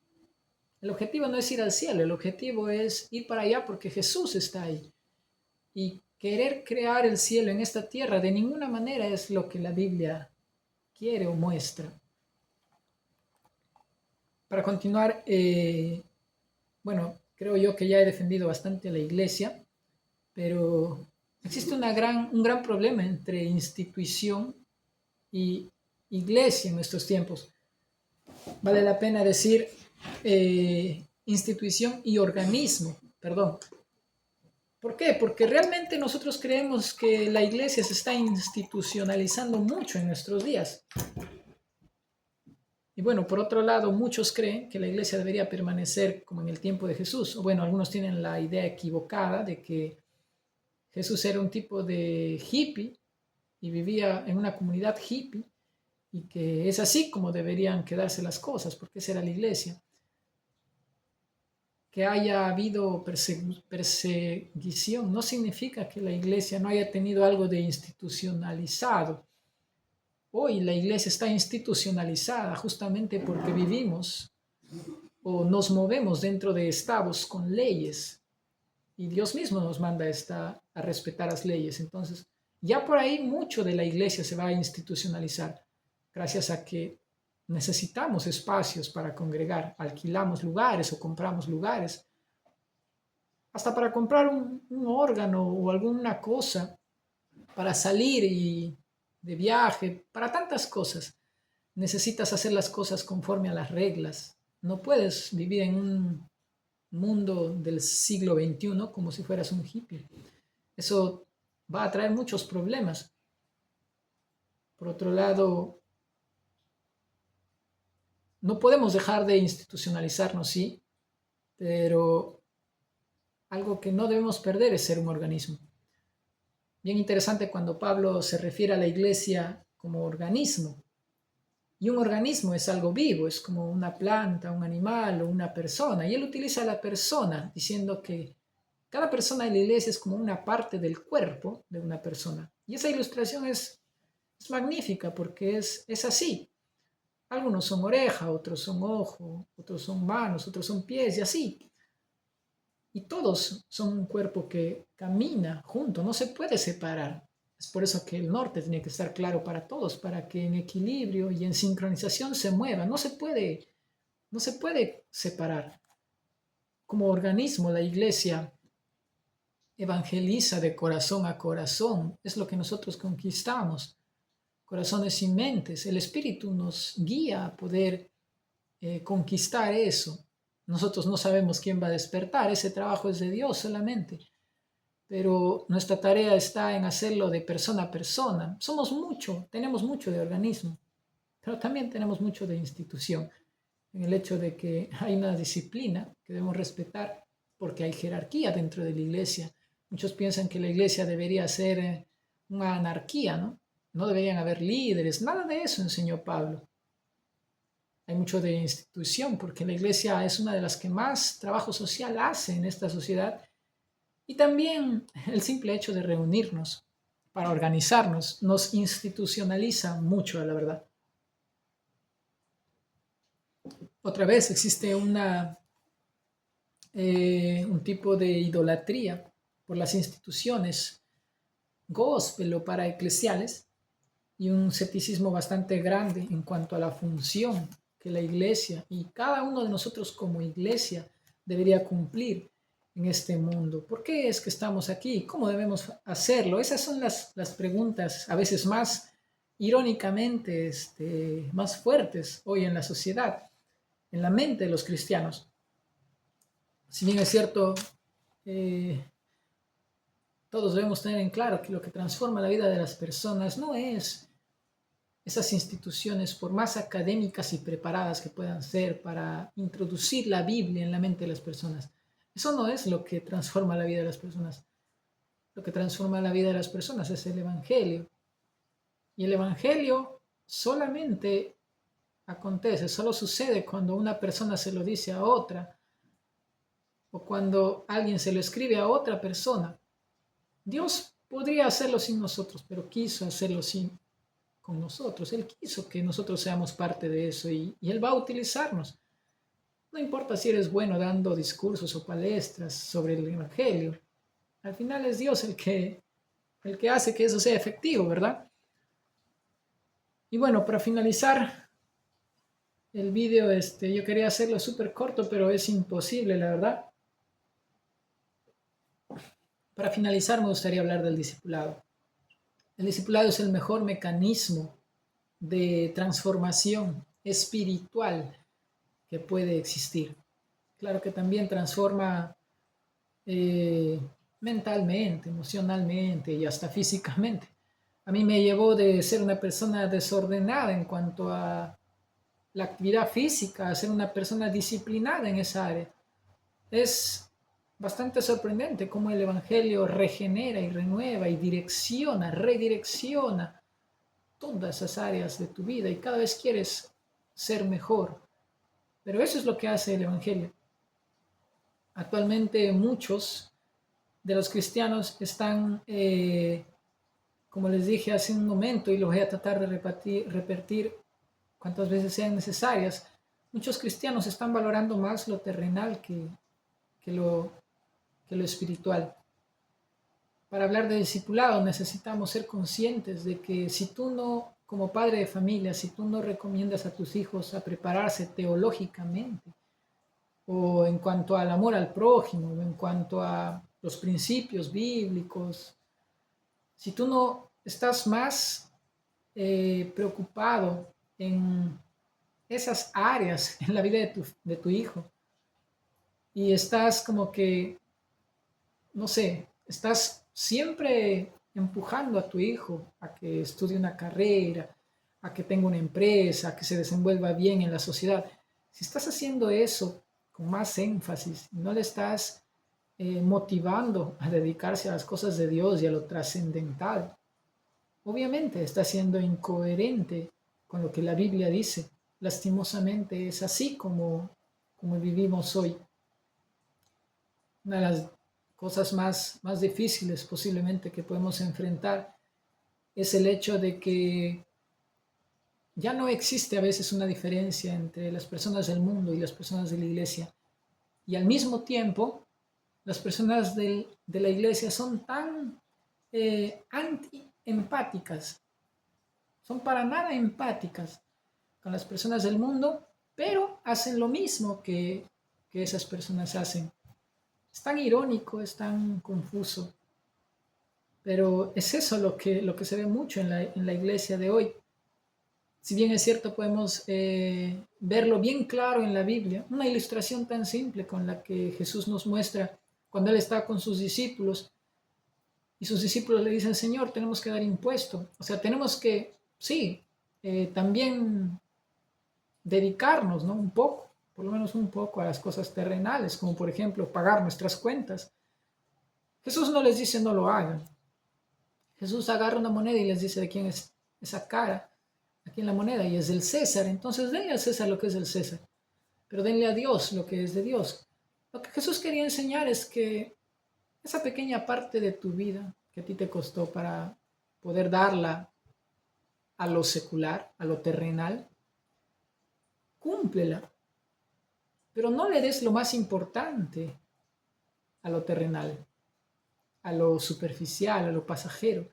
El objetivo no es ir al cielo, el objetivo es ir para allá porque Jesús está ahí. Y querer crear el cielo en esta tierra de ninguna manera es lo que la Biblia quiere o muestra. Para continuar, bueno, creo yo que ya he defendido bastante a la iglesia, pero existe un gran problema entre institución y iglesia en nuestros tiempos. Vale la pena decir institución y organismo, perdón. ¿Por qué? Porque realmente nosotros creemos que la iglesia se está institucionalizando mucho en nuestros días. Y bueno, por otro lado, muchos creen que la iglesia debería permanecer como en el tiempo de Jesús. O bueno, algunos tienen la idea equivocada de que Jesús era un tipo de hippie y vivía en una comunidad hippie y que es así como deberían quedarse las cosas, porque esa era la iglesia. Que haya habido perseguición no significa que la iglesia no haya tenido algo de institucionalizado. Hoy la iglesia está institucionalizada justamente porque vivimos o nos movemos dentro de estados con leyes y Dios mismo nos manda a respetar las leyes. Entonces, ya por ahí mucho de la iglesia se va a institucionalizar gracias a que necesitamos espacios para congregar, alquilamos lugares o compramos lugares, hasta para comprar un órgano o alguna cosa, para salir y de viaje, para tantas cosas. Necesitas hacer las cosas conforme a las reglas. No puedes vivir en un mundo del siglo XXI como si fueras un hippie. Eso va a traer muchos problemas. Por otro lado, no podemos dejar de institucionalizarnos, sí, pero algo que no debemos perder es ser un organismo. Bien interesante cuando Pablo se refiere a la iglesia como organismo. Y un organismo es algo vivo, es como una planta, un animal o una persona. Y él utiliza a la persona diciendo que cada persona de la iglesia es como una parte del cuerpo de una persona. Y esa ilustración es magnífica porque es así. Algunos son oreja, otros son ojo, otros son manos, otros son pies y así. Y todos son un cuerpo que camina junto, no se puede separar. Es por eso que el norte tiene que estar claro para todos, para que en equilibrio y en sincronización se mueva. No se puede separar. Como organismo, la iglesia evangeliza de corazón a corazón. Es lo que nosotros conquistamos. Corazones y mentes. El Espíritu nos guía a poder conquistar eso. Nosotros no sabemos quién va a despertar. Ese trabajo es de Dios solamente. Pero nuestra tarea está en hacerlo de persona a persona. Somos mucho, tenemos mucho de organismo, pero también tenemos mucho de institución, en el hecho de que hay una disciplina que debemos respetar porque hay jerarquía dentro de la iglesia. Muchos piensan que la iglesia debería ser una anarquía, ¿no? No deberían haber líderes, nada de eso enseñó Pablo. Hay mucho de institución porque la iglesia es una de las que más trabajo social hace en esta sociedad. Y también el simple hecho de reunirnos para organizarnos nos institucionaliza mucho, la verdad. Otra vez existe un tipo de idolatría por las instituciones gospel o para eclesiales y un escepticismo bastante grande en cuanto a la función que la iglesia y cada uno de nosotros como iglesia debería cumplir en este mundo. ¿Por qué es que estamos aquí? ¿Cómo debemos hacerlo? Esas son las preguntas a veces más irónicamente más fuertes hoy en la sociedad, en la mente de los cristianos. Si bien es cierto, eh, todos debemos tener en claro que lo que transforma la vida de las personas no es esas instituciones, por más académicas y preparadas que puedan ser para introducir la Biblia en la mente de las personas. Eso no es lo que transforma la vida de las personas. Lo que transforma la vida de las personas es el Evangelio. Y el Evangelio solamente acontece, solo sucede cuando una persona se lo dice a otra o cuando alguien se lo escribe a otra persona. Dios podría hacerlo sin nosotros, pero quiso hacerlo con nosotros. Él quiso que nosotros seamos parte de eso y Él va a utilizarnos. No importa si eres bueno dando discursos o palestras sobre el Evangelio. Al final es Dios el que hace que eso sea efectivo, ¿verdad? Y bueno, para finalizar el vídeo, yo quería hacerlo súper corto, pero es imposible, la verdad. Para finalizar, me gustaría hablar del discipulado. El discipulado es el mejor mecanismo de transformación espiritual que puede existir. Claro que también transforma eh, mentalmente, emocionalmente y hasta físicamente. A mí me llevó de ser una persona desordenada en cuanto a la actividad física a ser una persona disciplinada en esa área. Es bastante sorprendente cómo el Evangelio regenera y renueva y redirecciona todas esas áreas de tu vida y cada vez quieres ser mejor. Pero eso es lo que hace el Evangelio. Actualmente muchos de los cristianos están, como les dije hace un momento, y lo voy a tratar de repetir cuantas veces sean necesarias, muchos cristianos están valorando más lo terrenal que lo, que lo espiritual. Para hablar de discipulado necesitamos ser conscientes de que si tú no, como padre de familia, si tú no recomiendas a tus hijos a prepararse teológicamente, o en cuanto al amor al prójimo, o en cuanto a los principios bíblicos, si tú no estás más preocupado en esas áreas en la vida de tu hijo y estás como que, no sé, estás siempre empujando a tu hijo a que estudie una carrera, a que tenga una empresa, a que se desenvuelva bien en la sociedad. Si estás haciendo eso con más énfasis, no le estás motivando a dedicarse a las cosas de Dios y a lo trascendental, obviamente está siendo incoherente con lo que la Biblia dice. Lastimosamente es así como vivimos hoy. Una de las cosas más difíciles posiblemente que podemos enfrentar es el hecho de que ya no existe a veces una diferencia entre las personas del mundo y las personas de la iglesia. Y al mismo tiempo, las personas de la iglesia son tan anti-empáticas, son para nada empáticas con las personas del mundo, pero hacen lo mismo que esas personas hacen. Es tan irónico, es tan confuso, pero es eso lo que se ve mucho en la iglesia de hoy. Si bien es cierto, podemos verlo bien claro en la Biblia, una ilustración tan simple con la que Jesús nos muestra cuando Él está con sus discípulos y sus discípulos le dicen, Señor, tenemos que dar impuesto. O sea, tenemos que, sí, también dedicarnos, ¿no? Un poco, por lo menos un poco a las cosas terrenales, como por ejemplo pagar nuestras cuentas. Jesús no les dice no lo hagan. Jesús agarra una moneda y les dice de quién es esa cara, aquí en la moneda, y es del César. Entonces denle al César lo que es del César, pero denle a Dios lo que es de Dios. Lo que Jesús quería enseñar es que esa pequeña parte de tu vida que a ti te costó para poder darla a lo secular, a lo terrenal, cúmplela, pero no le des lo más importante. a lo terrenal, a lo superficial, a lo pasajero.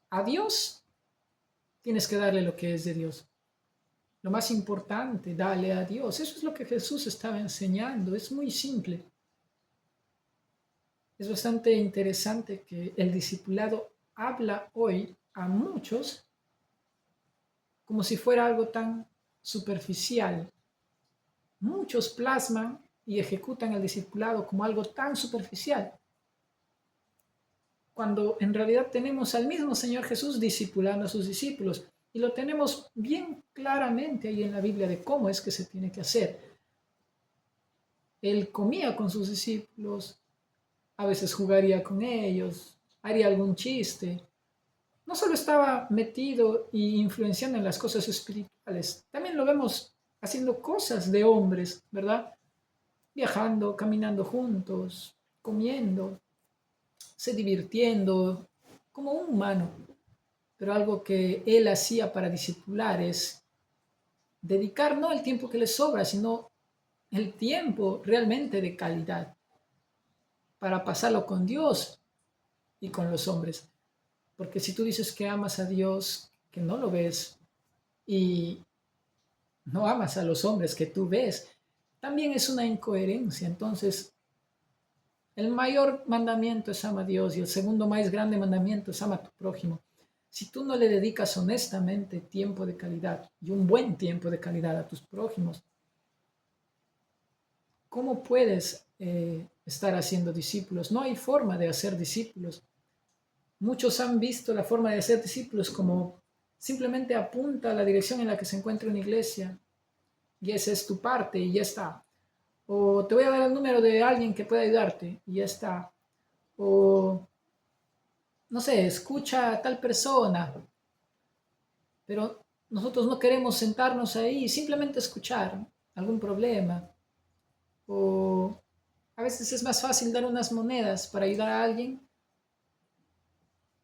A Dios tienes que darle lo que es de Dios. Lo más importante, dale a Dios. Eso es lo que Jesús estaba enseñando. Es muy simple. Es bastante interesante que el discipulado habla hoy a muchos como si fuera algo tan superficial. Muchos plasman y ejecutan el discipulado como algo tan superficial, cuando en realidad tenemos al mismo Señor Jesús discipulando a sus discípulos y lo tenemos bien claramente ahí en la Biblia de cómo es que se tiene que hacer. Él comía con sus discípulos, a veces jugaría con ellos, haría algún chiste. No solo estaba metido e influenciando en las cosas espirituales, también lo vemos haciendo cosas de hombres, ¿verdad? Viajando, caminando juntos, comiendo, se divirtiendo como un humano. Pero algo que él hacía para discipular es dedicar no el tiempo que le sobra, sino el tiempo realmente de calidad para pasarlo con Dios y con los hombres. Porque si tú dices que amas a Dios, que no lo ves, y no amas a los hombres que tú ves, también es una incoherencia. Entonces, el mayor mandamiento es ama a Dios y el segundo más grande mandamiento es ama a tu prójimo. Si tú no le dedicas honestamente tiempo de calidad y un buen tiempo de calidad a tus prójimos, ¿cómo puedes estar haciendo discípulos? No hay forma de hacer discípulos. Muchos han visto la forma de hacer discípulos como simplemente apunta a la dirección en la que se encuentra una iglesia y esa es tu parte y ya está. O te voy a dar el número de alguien que pueda ayudarte y ya está. O, no sé, escucha a tal persona, pero nosotros no queremos sentarnos ahí y simplemente escuchar algún problema. O a veces es más fácil dar unas monedas para ayudar a alguien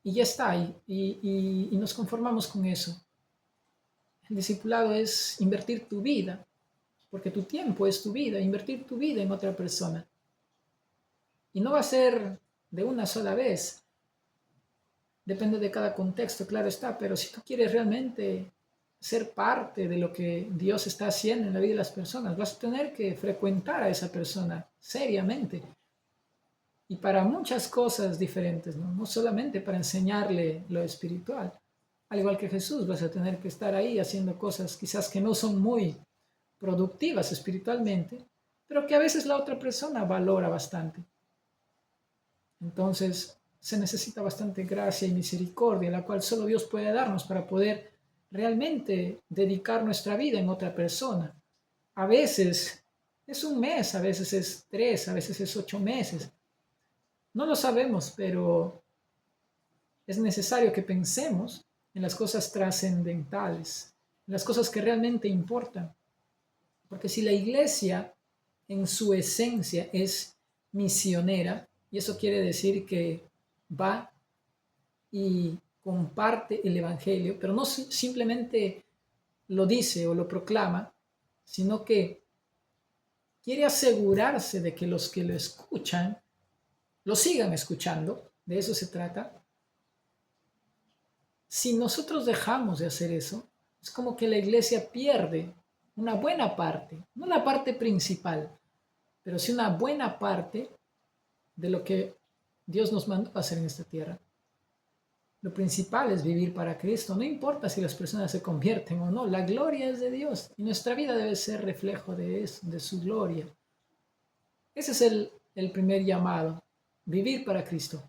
y ya está, y nos conformamos con eso. El discipulado es invertir tu vida, porque tu tiempo es tu vida, invertir tu vida en otra persona. Y no va a ser de una sola vez, depende de cada contexto, claro está, pero si tú quieres realmente ser parte de lo que Dios está haciendo en la vida de las personas, vas a tener que frecuentar a esa persona seriamente y para muchas cosas diferentes, ¿no? No solamente para enseñarle lo espiritual. Al igual que Jesús, vas a tener que estar ahí haciendo cosas quizás que no son muy productivas espiritualmente, pero que a veces la otra persona valora bastante. Entonces, se necesita bastante gracia y misericordia, la cual solo Dios puede darnos para poder realmente dedicar nuestra vida en otra persona. A veces es un mes, a veces es 3, a veces es 8 meses. No lo sabemos, pero es necesario que pensemos en las cosas trascendentales, en las cosas que realmente importan. Porque si la iglesia en su esencia es misionera, y eso quiere decir que va y comparte el Evangelio, pero no simplemente lo dice o lo proclama, sino que quiere asegurarse de que los que lo escuchan lo sigan escuchando, de eso se trata. Si nosotros dejamos de hacer eso, es como que la iglesia pierde una buena parte, no la parte principal, pero sí una buena parte de lo que Dios nos mandó a hacer en esta tierra. Lo principal es vivir para Cristo, no importa si las personas se convierten o no, la gloria es de Dios y nuestra vida debe ser reflejo de eso, de su gloria. Ese es el primer llamado, vivir para Cristo.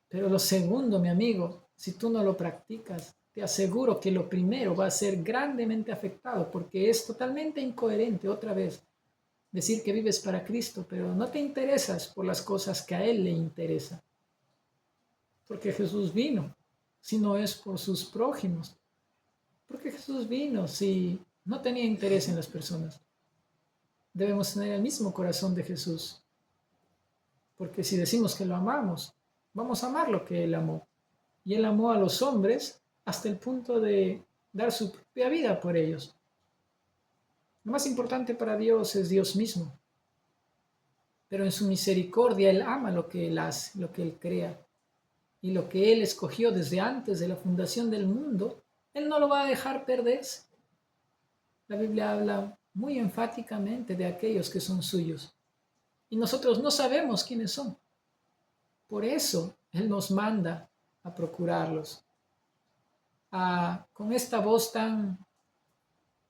Pero lo segundo, mi amigo, si tú no lo practicas, te aseguro que lo primero va a ser grandemente afectado porque es totalmente incoherente otra vez decir que vives para Cristo, pero no te interesas por las cosas que a Él le interesan. Porque Jesús vino, si no es por sus prójimos. Porque Jesús vino si no tenía interés en las personas. Debemos tener el mismo corazón de Jesús. Porque si decimos que lo amamos, vamos a amar lo que Él amó. Y Él amó a los hombres hasta el punto de dar su propia vida por ellos. Lo más importante para Dios es Dios mismo. pero en su misericordia Él ama lo que Él hace, lo que Él crea. Y lo que Él escogió desde antes de la fundación del mundo, Él no lo va a dejar perderse. La Biblia habla muy enfáticamente de aquellos que son suyos. Y nosotros no sabemos quiénes son. Por eso Él nos manda a procurarlos. Con esta voz tan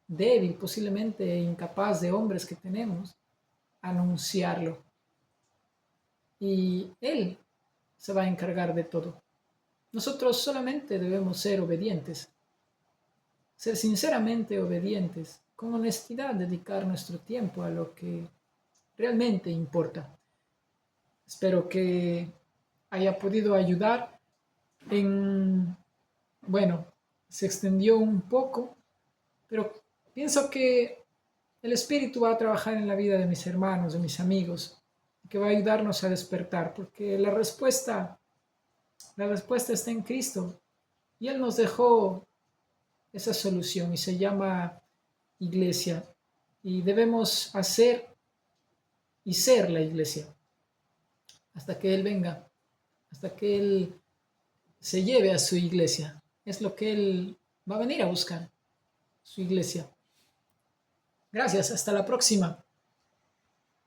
débil, posiblemente incapaz de hombres que tenemos, anunciarlo. Y Él se va a encargar de todo. Nosotros solamente debemos ser obedientes, ser sinceramente obedientes, con honestidad dedicar nuestro tiempo a lo que realmente importa. Espero que haya podido ayudar bueno, se extendió un poco, pero pienso que el Espíritu va a trabajar en la vida de mis hermanos, de mis amigos, que va a ayudarnos a despertar, porque la respuesta está en Cristo y Él nos dejó esa solución y se llama iglesia y debemos hacer y ser la iglesia hasta que Él venga, hasta que Él se lleve a su iglesia. Es lo que Él va a venir a buscar, su iglesia. Gracias, hasta la próxima.